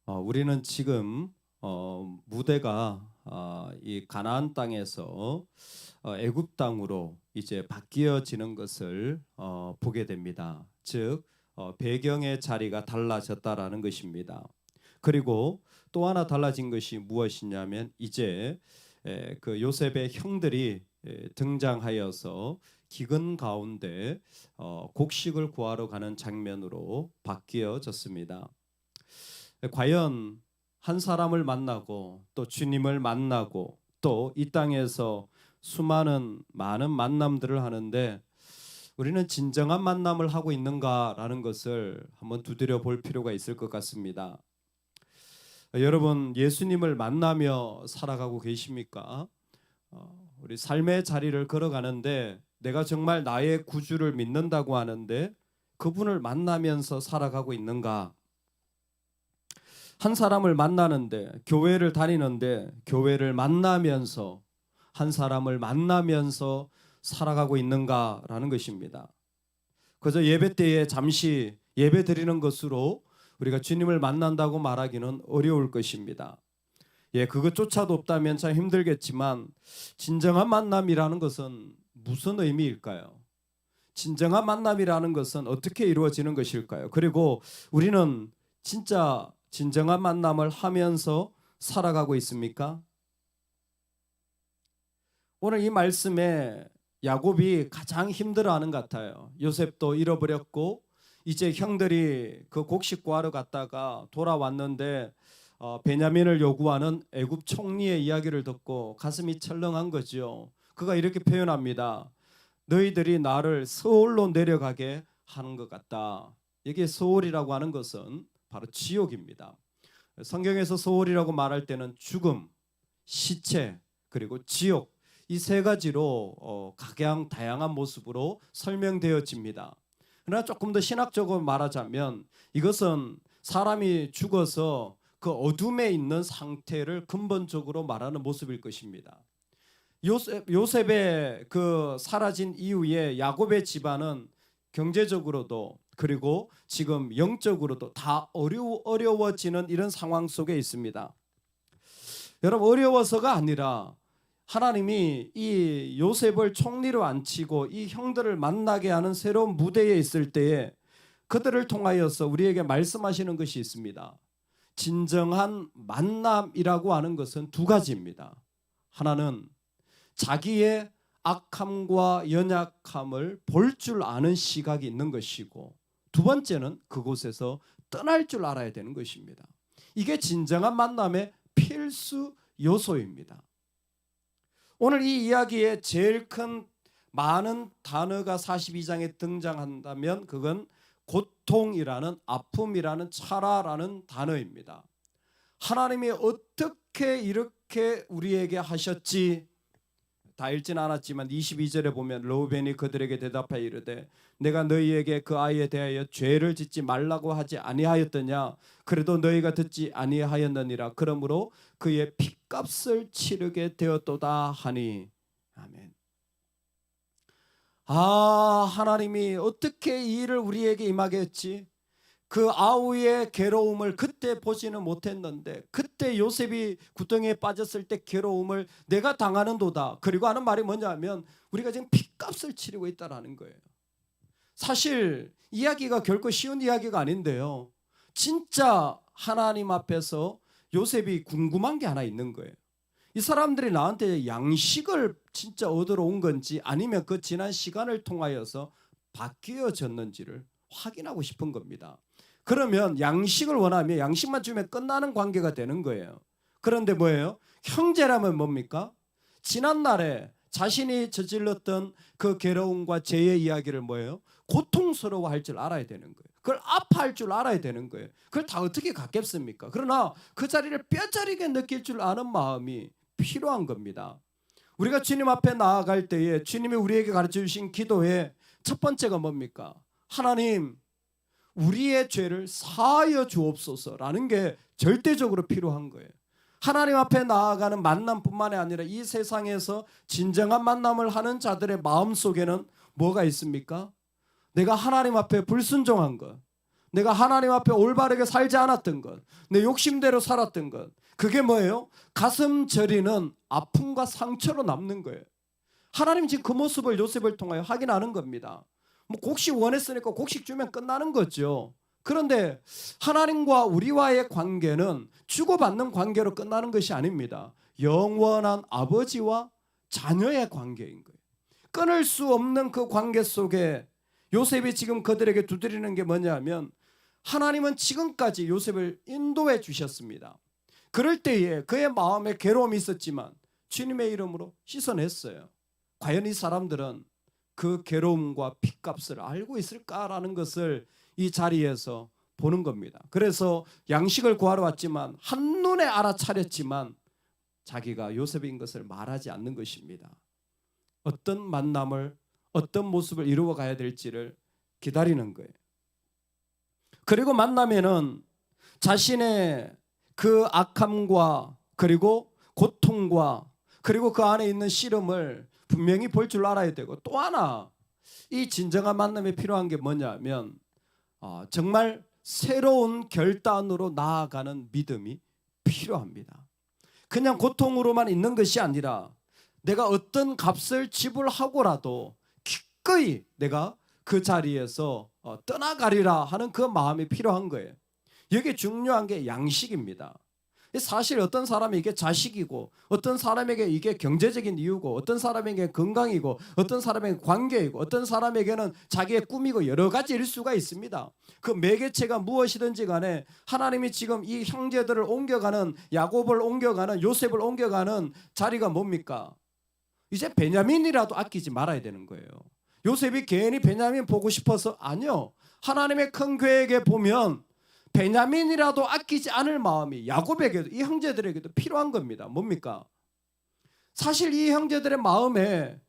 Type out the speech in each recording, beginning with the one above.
우리는 지금 무대가 이 가나안 땅에서 애굽 땅으로 이제 바뀌어지는 것을 보게 됩니다. 즉 배경의 자리가 달라졌다라는 것입니다. 그리고 또 하나 달라진 것이 무엇이냐면 이제 그 요셉의 형들이 등장하여서 기근 가운데 곡식을 구하러 가는 장면으로 바뀌어졌습니다. 과연 한 사람을 만나고 또 주님을 만나고 또 이 땅에서 많은 만남들을 하는데 우리는 진정한 만남을 하고 있는가라는 것을 한번 두드려 볼 필요가 있을 것 같습니다. 여러분, 예수님을 만나며 살아가고 계십니까? 우리 삶의 자리를 걸어가는데 내가 정말 나의 구주를 믿는다고 하는데 그분을 만나면서 살아가고 있는가? 한 사람을 만나는데 교회를 다니는데 교회를 만나면서 한 사람을 만나면서 살아가고 있는가라는 것입니다. 그저 예배 때에 잠시 예배 드리는 것으로 우리가 주님을 만난다고 말하기는 어려울 것입니다. 그것조차도 없다면 참 힘들겠지만 진정한 만남이라는 것은 무슨 의미일까요? 진정한 만남이라는 것은 어떻게 이루어지는 것일까요? 그리고 우리는 진짜 진정한 만남을 하면서 살아가고 있습니까? 오늘 이 말씀에 야곱이 가장 힘들어하는 것 같아요. 요셉도 잃어버렸고 이제 형들이 그 곡식 구하러 갔다가 돌아왔는데 베냐민을 요구하는 애굽 총리의 이야기를 듣고 가슴이 철렁한 거죠. 그가 이렇게 표현합니다. 너희들이 나를 서울로 내려가게 하는 것 같다. 이게 서울이라고 하는 것은 바로 지옥입니다. 성경에서 서울이라고 말할 때는 죽음, 시체, 그리고 지옥 이 세 가지로 각양 다양한 모습으로 설명되어집니다. 그러나 조금 더 신학적으로 말하자면 이것은 사람이 죽어서 그 어둠에 있는 상태를 근본적으로 말하는 모습일 것입니다. 요셉의 그 사라진 이후에 야곱의 집안은 경제적으로도 그리고 지금 영적으로도 다 어려워지는 이런 상황 속에 있습니다. 여러분, 어려워서가 아니라 하나님이 이 요셉을 총리로 앉히고 이 형들을 만나게 하는 새로운 무대에 있을 때에 그들을 통하여서 우리에게 말씀하시는 것이 있습니다. 진정한 만남이라고 하는 것은 두 가지입니다. 하나는 자기의 악함과 연약함을 볼 줄 아는 시각이 있는 것이고 두 번째는 그곳에서 떠날 줄 알아야 되는 것입니다. 이게 진정한 만남의 필수 요소입니다. 오늘 이 이야기에 제일 큰 많은 단어가 42장에 등장한다면 그건 고통이라는 아픔이라는 차라라는 단어입니다. 하나님이 어떻게 이렇게 우리에게 하셨지? 다 읽진 않았지만 22절에 보면 르우벤이 그들에게 대답하여 이르되 내가 너희에게 그 아이에 대하여 죄를 짓지 말라고 하지 아니하였더냐? 그래도 너희가 듣지 아니하였느니라. 그러므로 그의 핏값을 치르게 되었도다 하니. 아멘. 하나님이 어떻게 이 일을 우리에게 임하게 했지? 그 아우의 괴로움을 그때 보지는 못했는데 그때 요셉이 구덩이에 빠졌을 때 괴로움을 내가 당하는도다. 그리고 하는 말이 뭐냐면 우리가 지금 핏값을 치르고 있다라는 거예요. 사실 이야기가 결코 쉬운 이야기가 아닌데요. 진짜 하나님 앞에서 요셉이 궁금한 게 하나 있는 거예요. 이 사람들이 나한테 양식을 진짜 얻으러 온 건지 아니면 그 지난 시간을 통하여서 바뀌어졌는지를 확인하고 싶은 겁니다. 그러면 양식을 원하면 양식만 주면 끝나는 관계가 되는 거예요. 그런데 뭐예요? 형제라면 뭡니까? 지난날에 자신이 저질렀던 그 괴로움과 죄의 이야기를 뭐예요? 고통스러워할 줄 알아야 되는 거예요. 그걸 아파할 줄 알아야 되는 거예요. 그걸 다 어떻게 갖겠습니까? 그러나 그 자리를 뼈저리게 느낄 줄 아는 마음이 필요한 겁니다. 우리가 주님 앞에 나아갈 때에 주님이 우리에게 가르쳐 주신 기도의 첫 번째가 뭡니까? 하나님, 우리의 죄를 사하여 주옵소서라는 게 절대적으로 필요한 거예요. 하나님 앞에 나아가는 만남뿐만이 아니라 이 세상에서 진정한 만남을 하는 자들의 마음속에는 뭐가 있습니까? 내가 하나님 앞에 불순종한 것, 내가 하나님 앞에 올바르게 살지 않았던 것, 내 욕심대로 살았던 것, 그게 뭐예요? 가슴 저리는 아픔과 상처로 남는 거예요. 하나님 지금 그 모습을 요셉을 통하여 확인하는 겁니다. 뭐 곡식 원했으니까 곡식 주면 끝나는 거죠. 그런데 하나님과 우리와의 관계는 주고받는 관계로 끝나는 것이 아닙니다. 영원한 아버지와 자녀의 관계인 거예요. 끊을 수 없는 그 관계 속에 요셉이 지금 그들에게 두드리는 게 뭐냐면, 하나님은 지금까지 요셉을 인도해 주셨습니다. 그럴 때에 그의 마음에 괴로움이 있었지만 주님의 이름으로 씻어냈어요. 과연 이 사람들은 그 괴로움과 핏값을 알고 있을까라는 것을 이 자리에서 보는 겁니다. 그래서 양식을 구하러 왔지만 한눈에 알아차렸지만 자기가 요셉인 것을 말하지 않는 것입니다. 어떤 만남을, 어떤 모습을 이루어 가야 될지를 기다리는 거예요. 그리고 만나면은 자신의 그 악함과 그리고 고통과 그리고 그 안에 있는 씨름을 분명히 볼 줄 알아야 되고, 또 하나 이 진정한 만남에 필요한 게 뭐냐면 정말 새로운 결단으로 나아가는 믿음이 필요합니다. 그냥 고통으로만 있는 것이 아니라 내가 어떤 값을 지불하고라도 기꺼이 내가 그 자리에서 떠나가리라 하는 그 마음이 필요한 거예요. 여기에 중요한 게 양식입니다. 사실 어떤 사람에게 자식이고, 어떤 사람에게 이게 경제적인 이유고, 어떤 사람에게 건강이고, 어떤 사람에게 관계이고, 어떤 사람에게는 자기의 꿈이고, 여러 가지일 수가 있습니다. 그 매개체가 무엇이든지 간에 하나님이 지금 이 형제들을 옮겨가는, 야곱을 옮겨가는, 요셉을 옮겨가는 자리가 뭡니까? 이제 베냐민이라도 아끼지 말아야 되는 거예요. 요셉이 괜히 베냐민 보고 싶어서, 아니요. 하나님의 큰 계획에 보면 베냐민이라도 아끼지 않을 마음이 야곱에게도, 이 형제들에게도 필요한 겁니다. 뭡니까? 사실 이 형제들의 마음에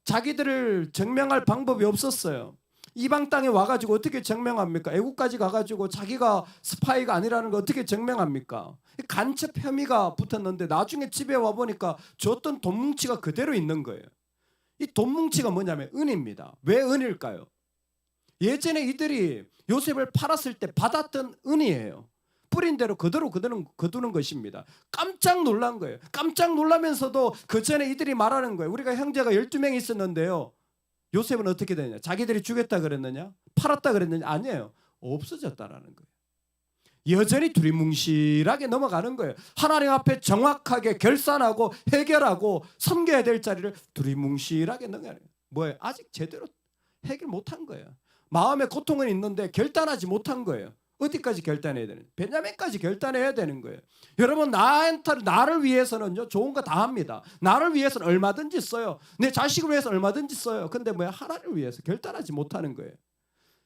자기들을 증명할 방법이 없었어요. 이방 땅에 와가지고 어떻게 증명합니까? 애국까지 가가지고 자기가 스파이가 아니라는 걸 어떻게 증명합니까? 간첩 혐의가 붙었는데 나중에 집에 와보니까 줬던 돈 뭉치가 그대로 있는 거예요. 이 돈 뭉치가 뭐냐면 은입니다. 왜 은일까요? 예전에 이들이 요셉을 팔았을 때 받았던 은이에요. 뿌린 대로 그대로 거두는 것입니다. 깜짝 놀란 거예요. 깜짝 놀라면서도 그 전에 이들이 말하는 거예요. 우리가 형제가 12명이 있었는데요. 요셉은 어떻게 되냐? 자기들이 주겠다 그랬느냐? 팔았다 그랬느냐? 아니에요. 없어졌다라는 거예요. 여전히 두리뭉실하게 넘어가는 거예요. 하나님 앞에 정확하게 결산하고 해결하고 섬겨야 될 자리를 두리뭉실하게 넘어가는 거예요. 뭐예요? 아직 제대로 해결 못한 거예요. 마음에 고통은 있는데 결단하지 못한 거예요. 어디까지 결단해야 되는? 베냐민까지 결단해야 되는 거예요. 여러분, 나를 위해서는요 좋은 거 다 합니다. 나를 위해서는 얼마든지 써요. 내 자식을 위해서 얼마든지 써요. 근데 뭐야? 하나님을 위해서 결단하지 못하는 거예요.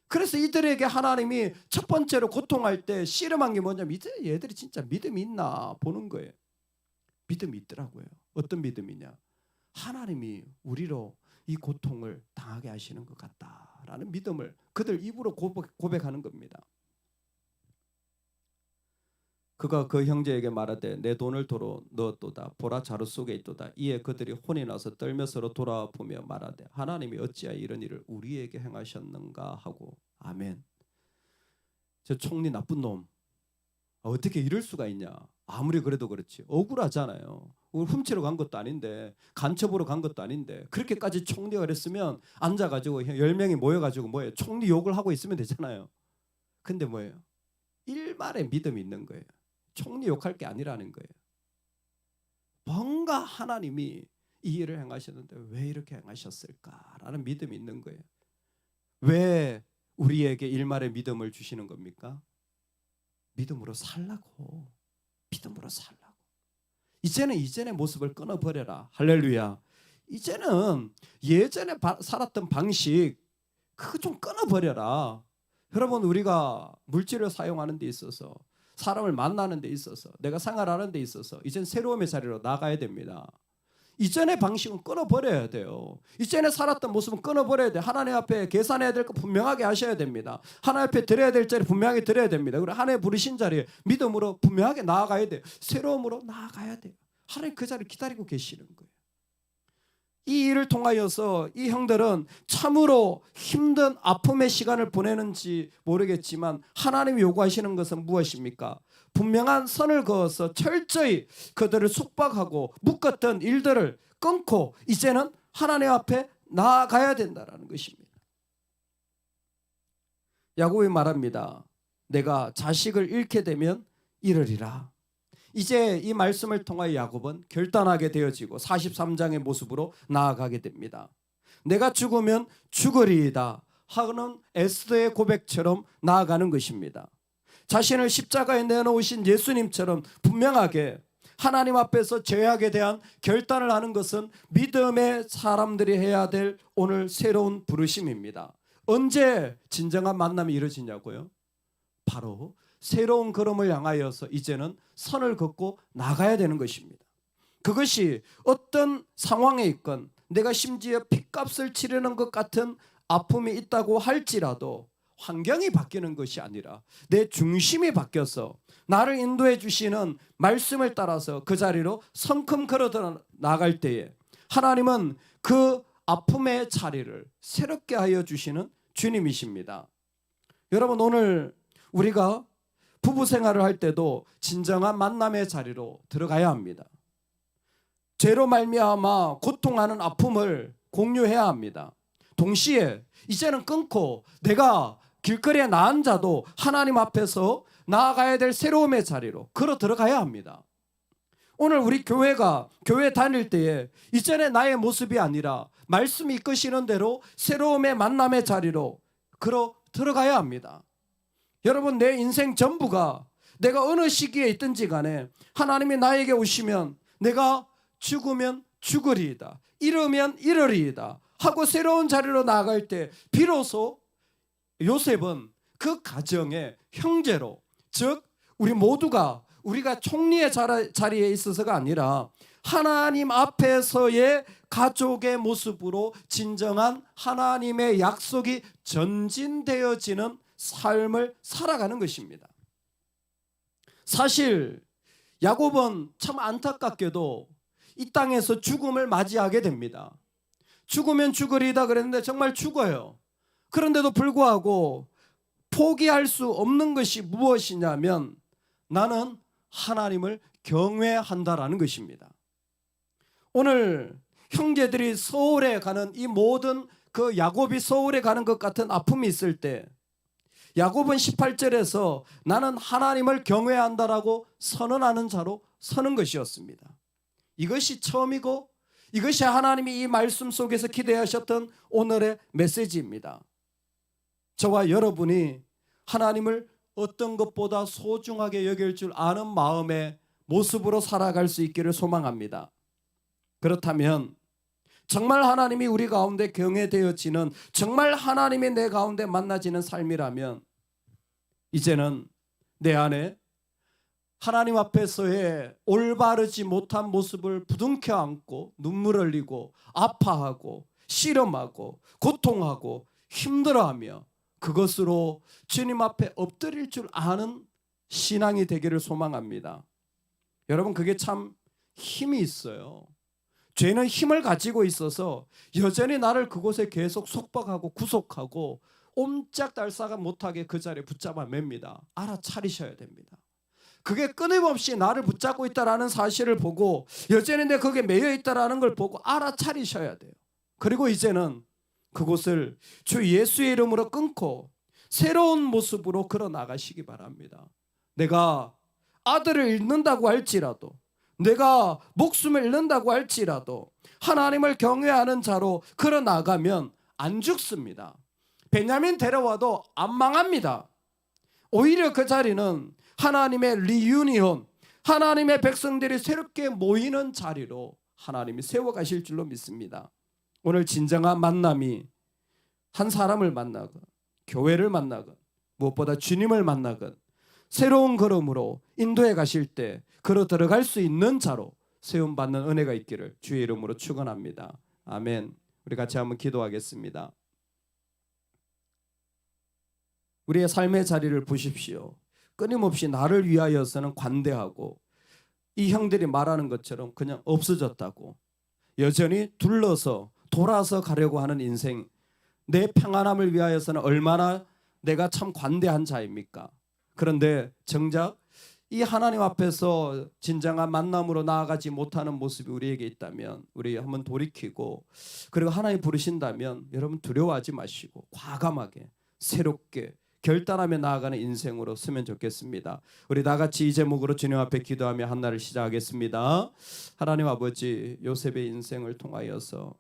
그래서 이들에게 하나님이 첫 번째로 고통할 때 씨름한 게 뭐냐면, 이제 얘들이 진짜 믿음이 있나 보는 거예요. 믿음이 있더라고요. 어떤 믿음이냐? 하나님이 우리로 이 고통을 당하게 하시는 것 같다라는 믿음을 그들 입으로 고백하는 겁니다. 그가 그 형제에게 말하되 내 돈을 도로 넣었도다. 보라, 자루 속에 있도다. 이에 그들이 혼이 나서 떨며 서로 돌아보며 말하되 하나님이 어찌하여 이런 일을 우리에게 행하셨는가 하고. 아멘. 저 총리 나쁜 놈, 어떻게 이럴 수가 있냐. 아무리 그래도 그렇지, 억울하잖아요. 훔치러 간 것도 아닌데, 간첩으로 간 것도 아닌데, 그렇게까지 총리가 그랬으면 앉아가지고 10명이 모여가지고 뭐예요? 총리 욕을 하고 있으면 되잖아요. 근데 뭐예요? 일말의 믿음이 있는 거예요. 총리 욕할 게 아니라는 거예요. 뭔가 하나님이 이 일을 행하셨는데 왜 이렇게 행하셨을까라는 믿음이 있는 거예요. 왜 우리에게 일말의 믿음을 주시는 겁니까? 믿음으로 살라고. 믿음으로 살라고. 이제는 이전의 모습을 끊어버려라. 할렐루야. 이제는 예전에 살았던 방식 그거 좀 끊어버려라. 여러분, 우리가 물질을 사용하는 데 있어서, 사람을 만나는 데 있어서, 내가 생활하는 데 있어서 이젠 새로움의 자리로 나가야 됩니다. 이전의 방식은 끊어버려야 돼요. 이전에 살았던 모습은 끊어버려야 돼요. 하나님 앞에 계산해야 될 거 분명하게 하셔야 됩니다. 하나님 앞에 드려야 될 자리 분명하게 드려야 됩니다. 그리고 하나님 부르신 자리에 믿음으로 분명하게 나아가야 돼요. 새로움으로 나아가야 돼요. 하나님 그 자리를 기다리고 계시는 거예요. 이 일을 통하여서 이 형들은 참으로 힘든 아픔의 시간을 보내는지 모르겠지만 하나님이 요구하시는 것은 무엇입니까? 분명한 선을 그어서 철저히 그들을 속박하고 묶었던 일들을 끊고 이제는 하나님 앞에 나아가야 된다는 것입니다. 야곱이 말합니다. 내가 자식을 잃게 되면 이르리라. 이제 이 말씀을 통하여 야곱은 결단하게 되어지고 43장의 모습으로 나아가게 됩니다. 내가 죽으면 죽으리이다 하는 에스더의 고백처럼 나아가는 것입니다. 자신을 십자가에 내놓으신 예수님처럼 분명하게 하나님 앞에서 죄악에 대한 결단을 하는 것은 믿음의 사람들이 해야 될 오늘 새로운 부르심입니다. 언제 진정한 만남이 이루어지냐고요? 바로 새로운 걸음을 향하여서 이제는 선을 긋고 나가야 되는 것입니다. 그것이 어떤 상황에 있건 내가 심지어 핏값을 치르는 것 같은 아픔이 있다고 할지라도 환경이 바뀌는 것이 아니라 내 중심이 바뀌어서 나를 인도해 주시는 말씀을 따라서 그 자리로 성큼 걸어 나갈 때에 하나님은 그 아픔의 자리를 새롭게 하여 주시는 주님이십니다. 여러분, 오늘 우리가 부부 생활을 할 때도 진정한 만남의 자리로 들어가야 합니다. 죄로 말미암아 고통하는 아픔을 공유해야 합니다. 동시에 이제는 끊고 내가 길거리에 나 앉아도 하나님 앞에서 나아가야 될 새로움의 자리로 걸어 들어가야 합니다. 오늘 우리 교회가 교회 다닐 때에 이전에 나의 모습이 아니라 말씀이 이끄시는 대로 새로움의 만남의 자리로 걸어 들어가야 합니다. 여러분, 내 인생 전부가 내가 어느 시기에 있든지 간에 하나님이 나에게 오시면 내가 죽으면 죽으리이다, 이르면 이르리이다 하고 새로운 자리로 나아갈 때 비로소 요셉은 그 가정의 형제로, 즉 우리 모두가 우리가 총리의 자리에 있어서가 아니라 하나님 앞에서의 가족의 모습으로 진정한 하나님의 약속이 전진되어지는 삶을 살아가는 것입니다. 사실 야곱은 참 안타깝게도 이 땅에서 죽음을 맞이하게 됩니다. 죽으면 죽으리다 그랬는데 정말 죽어요. 그런데도 불구하고 포기할 수 없는 것이 무엇이냐면 나는 하나님을 경외한다라는 것입니다. 오늘 형제들이 서울에 가는 이 모든 그 야곱이 서울에 가는 것 같은 아픔이 있을 때 야곱은 18절에서 나는 하나님을 경외한다라고 선언하는 자로 서는 것이었습니다. 이것이 처음이고 이것이 하나님이 이 말씀 속에서 기대하셨던 오늘의 메시지입니다. 저와 여러분이 하나님을 어떤 것보다 소중하게 여길 줄 아는 마음의 모습으로 살아갈 수 있기를 소망합니다. 그렇다면 정말 하나님이 우리 가운데 경외되어지는, 정말 하나님이 내 가운데 만나지는 삶이라면 이제는 내 안에 하나님 앞에서의 올바르지 못한 모습을 부둥켜 안고 눈물 흘리고 아파하고 씨름하고 고통하고 힘들어하며 그것으로 주님 앞에 엎드릴 줄 아는 신앙이 되기를 소망합니다. 여러분, 그게 참 힘이 있어요. 죄는 힘을 가지고 있어서 여전히 나를 그곳에 계속 속박하고 구속하고 옴짝달싹 못하게 그 자리에 붙잡아 맵니다. 알아차리셔야 됩니다. 그게 끊임없이 나를 붙잡고 있다는 사실을 보고 여전히 내 거기에 매여 있다는 걸 보고 알아차리셔야 돼요. 그리고 이제는 그곳을 주 예수의 이름으로 끊고 새로운 모습으로 걸어 나가시기 바랍니다. 내가 아들을 잃는다고 할지라도, 내가 목숨을 잃는다고 할지라도 하나님을 경외하는 자로 걸어 나가면 안 죽습니다. 베냐민 데려와도 안 망합니다. 오히려 그 자리는 하나님의 리유니온, 하나님의 백성들이 새롭게 모이는 자리로 하나님이 세워가실 줄로 믿습니다. 오늘 진정한 만남이 한 사람을 만나건 교회를 만나건 무엇보다 주님을 만나건 새로운 걸음으로 인도해 가실 때 걸어 들어갈 수 있는 자로 세움받는 은혜가 있기를 주의 이름으로 축원합니다. 아멘. 우리 같이 한번 기도하겠습니다. 우리의 삶의 자리를 보십시오. 끊임없이 나를 위하여서는 관대하고 이 형들이 말하는 것처럼 그냥 없어졌다고, 여전히 둘러서 돌아서 가려고 하는 인생, 내 평안함을 위하여서는 얼마나 내가 참 관대한 자입니까? 그런데 정작 이 하나님 앞에서 진정한 만남으로 나아가지 못하는 모습이 우리에게 있다면 우리 한번 돌이키고, 그리고 하나님 부르신다면 여러분 두려워하지 마시고 과감하게 새롭게 결단하며 나아가는 인생으로 쓰면 좋겠습니다. 우리 다 같이 이 제목으로 주님 앞에 기도하며 한 날을 시작하겠습니다. 하나님 아버지, 요셉의 인생을 통하여서